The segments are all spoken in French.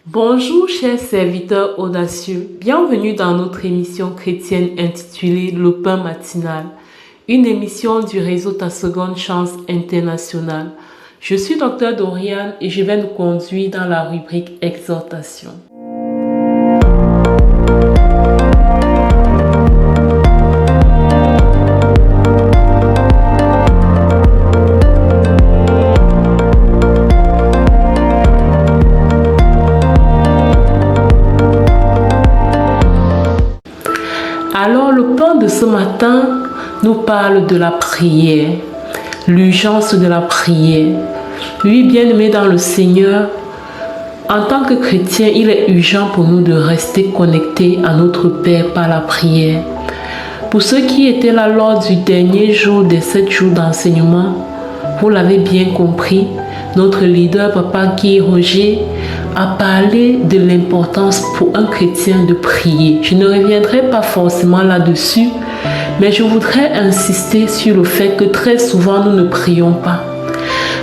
Bonjour chers serviteurs audacieux, bienvenue dans notre émission chrétienne intitulée Le Pain matinal, une émission du réseau Ta Seconde Chance International. Je suis Dr Doriane et je vais nous conduire dans la rubrique Exhortation. Alors le pain de ce matin nous parle de la prière, l'urgence de la prière. Oui, bien-aimés dans le Seigneur, en tant que chrétien, il est urgent pour nous de rester connectés à notre Père par la prière. Pour ceux qui étaient là lors du dernier jour des 7 jours d'enseignement, vous l'avez bien compris, notre leader, Papa Guy Roger, a parlé de l'importance pour un chrétien de prier. Je ne reviendrai pas forcément là-dessus, mais je voudrais insister sur le fait que très souvent nous ne prions pas.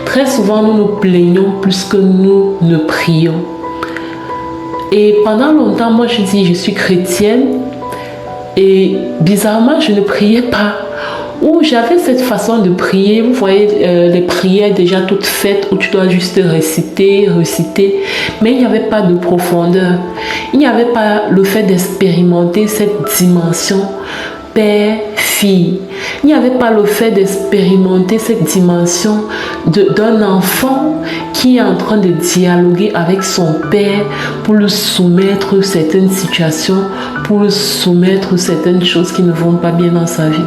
Très souvent nous nous plaignons plus que nous ne prions. Et pendant longtemps, moi je dis je suis chrétienne et bizarrement je ne priais pas. Où j'avais cette façon de prier, vous voyez les prières déjà toutes faites où tu dois juste réciter, mais il n'y avait pas de profondeur. Il n'y avait pas le fait d'expérimenter cette dimension père-fille. Il n'y avait pas le fait d'expérimenter cette dimension d'un enfant qui est en train de dialoguer avec son père pour lui soumettre certaines situations, pour lui soumettre certaines choses qui ne vont pas bien dans sa vie.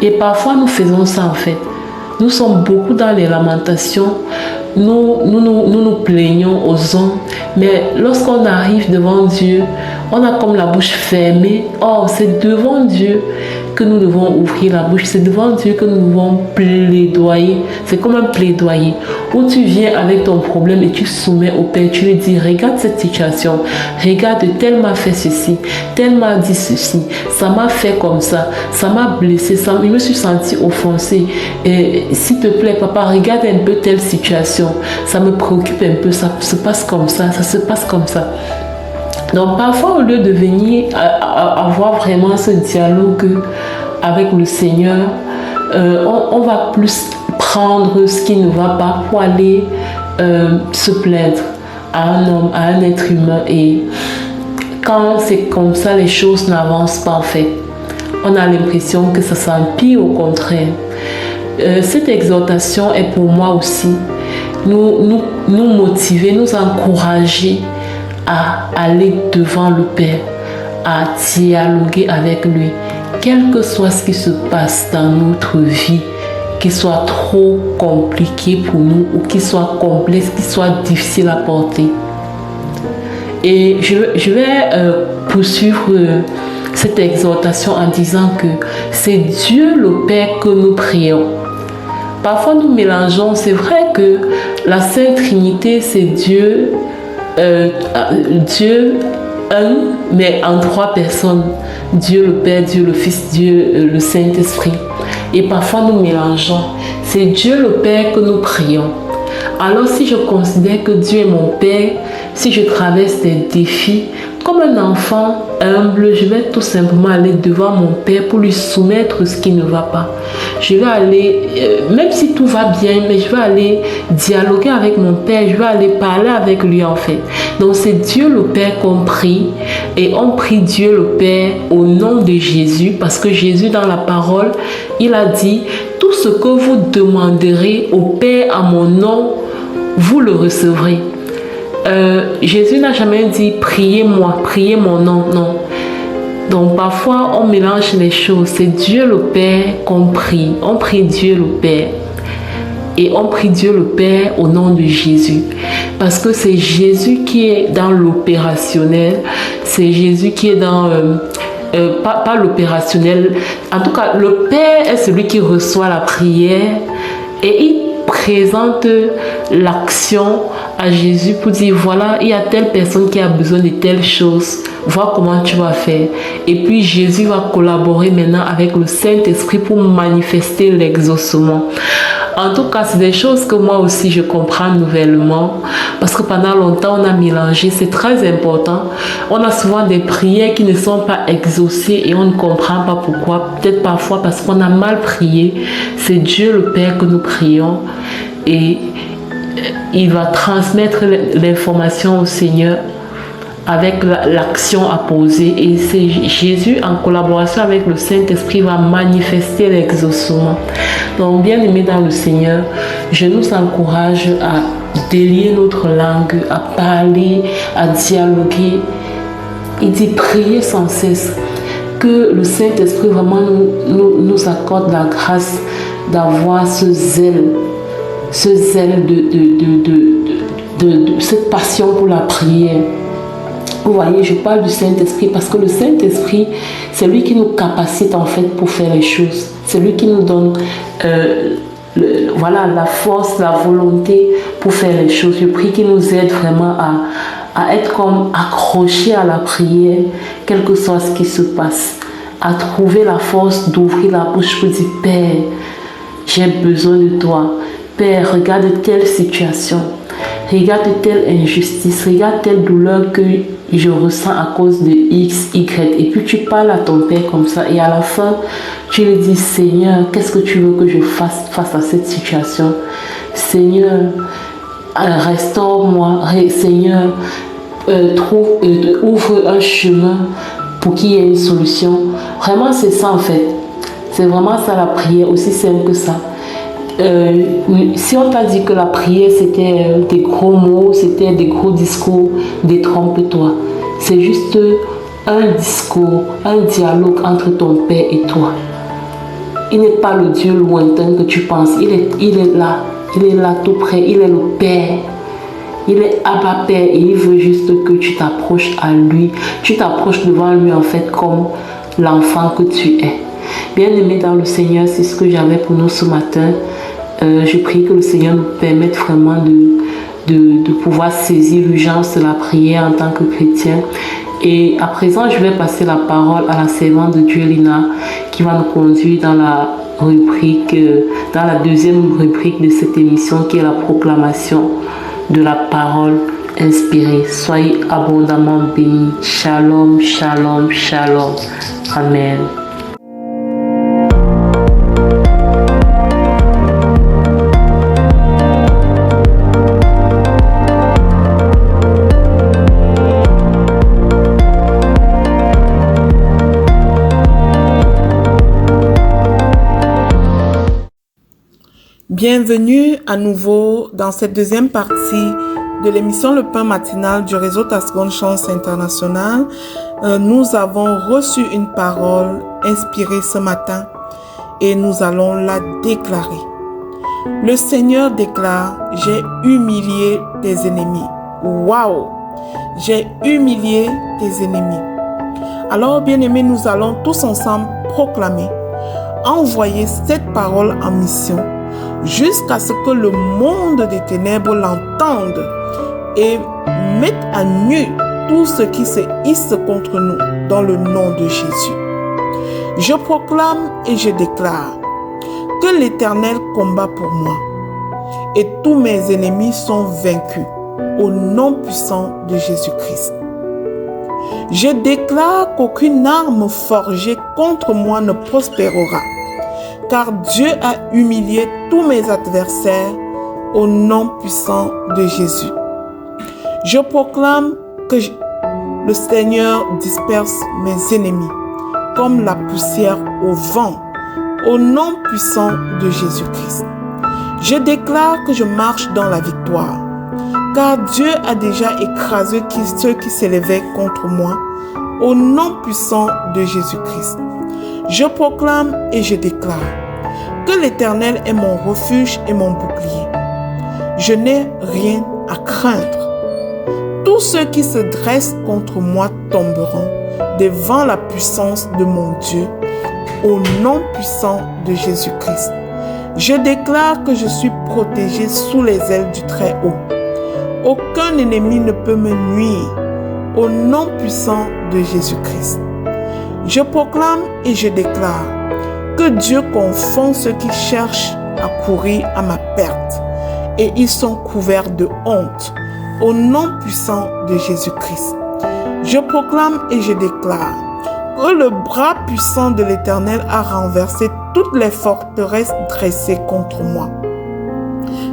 Et parfois, nous faisons ça en fait. Nous sommes beaucoup dans les lamentations. Nous plaignons aux hommes. Mais lorsqu'on arrive devant Dieu, on a comme la bouche fermée. Or, c'est devant Dieu que nous devons ouvrir la bouche. C'est devant Dieu que nous devons plaidoyer. C'est comme un plaidoyer où tu viens avec ton problème et tu soumets au Père. Tu lui dis, regarde cette situation. Regarde, tel m'a fait ceci. Tel m'a dit ceci. Ça m'a fait comme ça. Ça m'a blessé. Je me suis senti offensée. Et s'il te plaît, papa, regarde un peu telle situation. Ça me préoccupe un peu. Ça se passe comme ça. Ça se passe comme ça. Donc parfois, au lieu de venir avoir vraiment ce dialogue avec le Seigneur, on va plus prendre ce qui ne va pas pour aller se plaindre à un homme, à un être humain. Et quand c'est comme ça, les choses n'avancent pas en fait. On a l'impression que ça s'empire au contraire. Cette exhortation est pour moi aussi nous motiver, nous encourager à aller devant le Père, à dialoguer avec lui, quel que soit ce qui se passe dans notre vie, qu'il soit trop compliqué pour nous ou qu'il soit complexe, qu'il soit difficile à porter. Et je vais poursuivre cette exhortation en disant que c'est Dieu le Père que nous prions. Parfois nous mélangeons, c'est vrai que la Sainte Trinité c'est Dieu un, mais en 3 personnes. Dieu le Père, Dieu le Fils, Dieu le Saint-Esprit. Et parfois nous mélangeons. C'est Dieu le Père que nous prions. Alors si je considère que Dieu est mon Père, si je traverse des défis, comme un enfant humble, je vais tout simplement aller devant mon Père pour lui soumettre ce qui ne va pas. Je vais aller, même si tout va bien, mais je vais aller dialoguer avec mon Père, je vais aller parler avec lui en fait. Donc c'est Dieu le Père qu'on prie et on prie Dieu le Père au nom de Jésus parce que Jésus dans la parole, il a dit « Tout ce que vous demanderez au Père à mon nom, vous le recevrez. » Jésus n'a jamais dit « Priez-moi, priez mon nom », non. Donc parfois on mélange les choses. C'est Dieu le Père qu'on prie. On prie Dieu le Père. Et on prie Dieu le Père au nom de Jésus. Parce que c'est Jésus qui est dans l'opérationnel. C'est Jésus qui est dans... pas l'opérationnel. En tout cas, le Père est celui qui reçoit la prière. Et il présente l'action à Jésus pour dire voilà, il y a telle personne qui a besoin de telle chose, vois comment tu vas faire. Et puis Jésus va collaborer maintenant avec le Saint-Esprit pour manifester l'exaucement. En tout cas, c'est des choses que moi aussi je comprends nouvellement parce que pendant longtemps on a mélangé, c'est très important. On a souvent des prières qui ne sont pas exaucées et on ne comprend pas pourquoi. Peut-être parfois parce qu'on a mal prié. C'est Dieu le Père que nous prions et il va transmettre l'information au Seigneur avec l'action à poser, et c'est Jésus en collaboration avec le Saint-Esprit va manifester l'exaucement. Donc bien aimés dans le Seigneur, je nous encourage à délier notre langue, à parler, à dialoguer. Il dit prier sans cesse, que le Saint-Esprit vraiment nous accorde la grâce d'avoir ce zèle de cette passion pour la prière. Vous voyez, je parle du Saint-Esprit parce que le Saint-Esprit, c'est lui qui nous capacite en fait pour faire les choses. C'est lui qui nous donne la force, la volonté pour faire les choses. Je prie qu'il nous aide vraiment à être comme accrochés à la prière, quel que soit ce qui se passe. À trouver la force d'ouvrir la bouche pour dire, Père, j'ai besoin de toi. Père, regarde telle situation. Regarde telle injustice, regarde telle douleur que je ressens à cause de X, Y. Et puis tu parles à ton Père comme ça. Et à la fin, tu lui dis, Seigneur, qu'est-ce que tu veux que je fasse face à cette situation? Seigneur, restaure-moi. Seigneur, ouvre un chemin pour qu'il y ait une solution. Vraiment, c'est ça en fait. C'est vraiment ça la prière, aussi simple que ça. Si on t'a dit que la prière c'était des gros mots, c'était des gros discours, détrompe-toi. C'est juste un discours, un dialogue entre ton Père et toi. Il n'est pas le Dieu lointain que tu penses. Il est là tout près. Il est le Père. Il est Abba Père et il veut juste que tu t'approches à lui. Tu t'approches devant lui en fait comme l'enfant que tu es. Bien-aimés dans le Seigneur, c'est ce que j'avais pour nous ce matin. Je prie que le Seigneur nous permette vraiment de pouvoir saisir l'urgence de la prière en tant que chrétien. Et à présent, je vais passer la parole à la servante de Dieu, Lina, qui va nous conduire dans la rubrique, dans la deuxième rubrique de cette émission, qui est la proclamation de la parole inspirée. Soyez abondamment bénis. Shalom, shalom, shalom. Amen. Bienvenue à nouveau dans cette deuxième partie de l'émission Le Pain Matinal du réseau Ta Seconde Chance International. Nous avons reçu une parole inspirée ce matin et nous allons la déclarer. Le Seigneur déclare, j'ai humilié tes ennemis. Waouh! J'ai humilié tes ennemis. Alors, bien-aimés, nous allons tous ensemble proclamer, envoyer cette parole en mission jusqu'à ce que le monde des ténèbres l'entende et mette à nu tout ce qui se hisse contre nous dans le nom de Jésus. Je proclame et je déclare que l'Éternel combat pour moi et tous mes ennemis sont vaincus au nom puissant de Jésus-Christ. Je déclare qu'aucune arme forgée contre moi ne prospérera, car Dieu a humilié tous mes adversaires au nom puissant de Jésus. Je proclame que le Seigneur disperse mes ennemis comme la poussière au vent au nom puissant de Jésus-Christ. Je déclare que je marche dans la victoire, car Dieu a déjà écrasé ceux qui s'élevaient contre moi au nom puissant de Jésus-Christ. Je proclame et je déclare que l'Éternel est mon refuge et mon bouclier. Je n'ai rien à craindre. Tous ceux qui se dressent contre moi tomberont devant la puissance de mon Dieu, au nom puissant de Jésus-Christ. Je déclare que je suis protégé sous les ailes du Très-Haut. Aucun ennemi ne peut me nuire, au nom puissant de Jésus-Christ. Je proclame et je déclare que Dieu confond ceux qui cherchent à courir à ma perte et ils sont couverts de honte. Au nom puissant de Jésus-Christ, je proclame et je déclare que le bras puissant de l'Éternel a renversé toutes les forteresses dressées contre moi.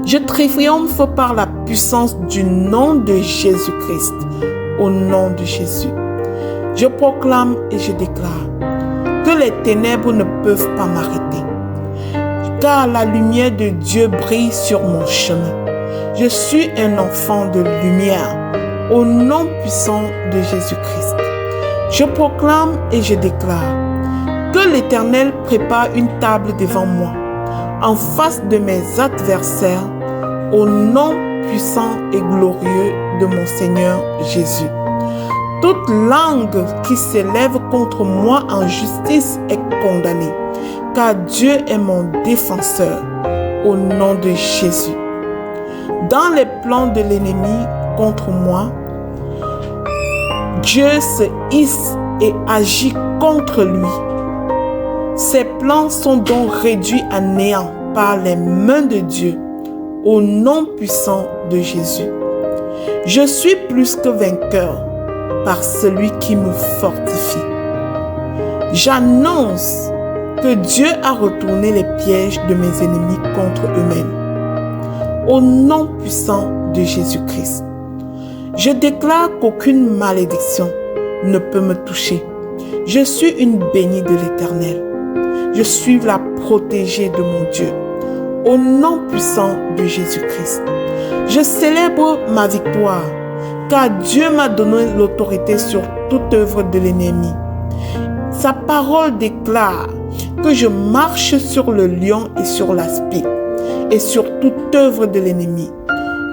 Je triomphe par la puissance du nom de Jésus-Christ. Au nom de Jésus, je proclame et je déclare que les ténèbres ne peuvent pas m'arrêter, car la lumière de Dieu brille sur mon chemin. Je suis un enfant de lumière. Au nom puissant de Jésus-Christ, je proclame et je déclare que l'Éternel prépare une table devant moi, en face de mes adversaires, au nom puissant et glorieux de mon Seigneur Jésus. Toute langue qui s'élève contre moi en justice est condamnée, car Dieu est mon défenseur, au nom de Jésus. Dans les plans de l'ennemi contre moi, Dieu se hisse et agit contre lui. Ses plans sont donc réduits à néant par les mains de Dieu, au nom puissant de Jésus. Je suis plus que vainqueur par celui qui me fortifie. J'annonce que Dieu a retourné les pièges de mes ennemis contre eux-mêmes. Au nom puissant de Jésus-Christ, je déclare qu'aucune malédiction ne peut me toucher. Je suis une bénie de l'Éternel. Je suis la protégée de mon Dieu. Au nom puissant de Jésus-Christ, je célèbre ma victoire, car Dieu m'a donné l'autorité sur toute œuvre de l'ennemi. Sa parole déclare que je marche sur le lion et sur l'aspic, et sur toute œuvre de l'ennemi.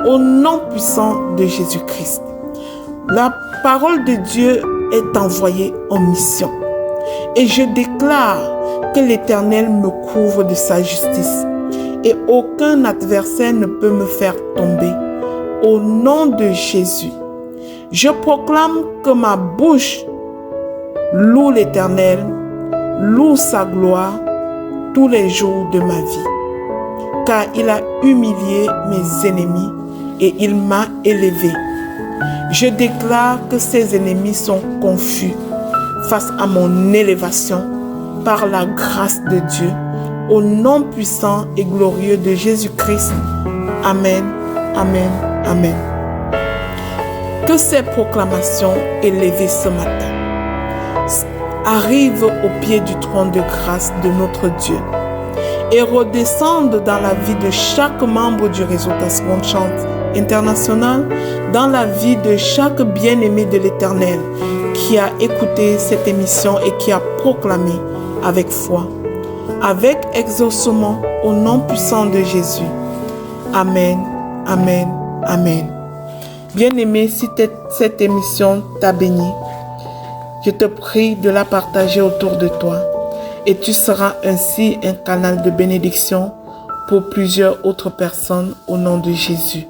Au nom puissant de Jésus-Christ, la parole de Dieu est envoyée en mission. Et je déclare que l'Éternel me couvre de sa justice et aucun adversaire ne peut me faire tomber. Au nom de Jésus, je proclame que ma bouche loue l'Éternel, loue sa gloire tous les jours de ma vie. Car il a humilié mes ennemis et il m'a élevé. Je déclare que ses ennemis sont confus face à mon élévation par la grâce de Dieu. Au nom puissant et glorieux de Jésus-Christ. Amen, amen, amen. Que ces proclamations élevées ce matin arrivent au pied du trône de grâce de notre Dieu et redescendent dans la vie de chaque membre du réseau Tascon Chante International, dans la vie de chaque bien-aimé de l'Éternel qui a écouté cette émission et qui a proclamé avec foi, avec exaucement, au nom puissant de Jésus. Amen, amen, amen. Bien-aimé, si cette émission t'a béni, je te prie de la partager autour de toi et tu seras ainsi un canal de bénédiction pour plusieurs autres personnes au nom de Jésus.